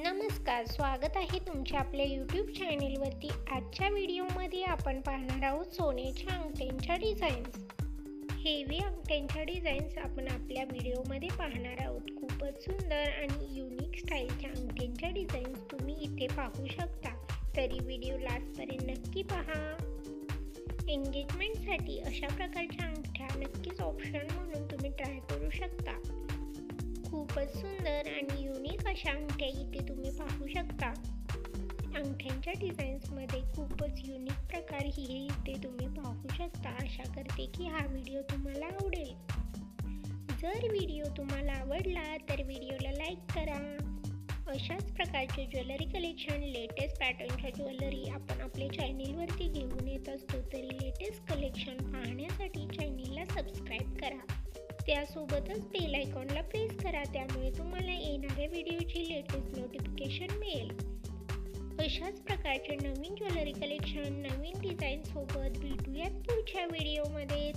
नमस्कार, स्वागत आहे तुमच्या आपल्या यूट्यूब चॅनेलवरती। आजच्या व्हिडिओमध्ये आपण पाहणार आहोत सोन्याच्या अंगठ्यांच्या डिझाईन्स। हेवी अंगठ्यांच्या डिझाईन्स आपण आपल्या व्हिडिओमध्ये पाहणार आहोत। खूपच सुंदर आणि युनिक स्टाईलच्या अंगठ्यांच्या डिझाईन्स तुम्ही इथे पाहू शकता, तरी व्हिडिओ लास्टपर्यंत नक्की पहा। एंगेजमेंटसाठी अशा प्रकारच्या अंगठ्या नक्कीच ऑप्शन म्हणून तुम्ही ट्राय करू शकता। खूपच सुंदर आणि युनिक अशा अंगठ्या इथे तुम्ही पाहू शकता। अंगठ्यांच्या डिझाईन्समध्ये खूपच युनिक प्रकार ही इथे तुम्ही पाहू शकता। आशा करते की हा व्हिडिओ तुम्हाला आवडेल। जर व्हिडिओ तुम्हाला आवडला तर व्हिडिओला लाईक करा। अशाच प्रकारचे ज्वेलरी कलेक्शन, लेटेस्ट पॅटर्नच्या ज्वेलरी आपण आपल्या चॅनेलवरती घेऊन येत असतो, तरी लेटेस्ट कलेक्शन पाहण्यासाठी चॅनेलला सबस्क्राईब करा। त्यासोबतच बेल आयकॉनला प्रेस करा, त्यामुळे तुम्हाला येणाऱ्या व्हिडिओची लेटेस्ट नोटिफिकेशन मिळेल। अशाच प्रकारचे नवीन ज्वेलरी कलेक्शन, नवीन डिझाईन सोबत भेटूयात पुढच्या व्हिडिओमध्ये।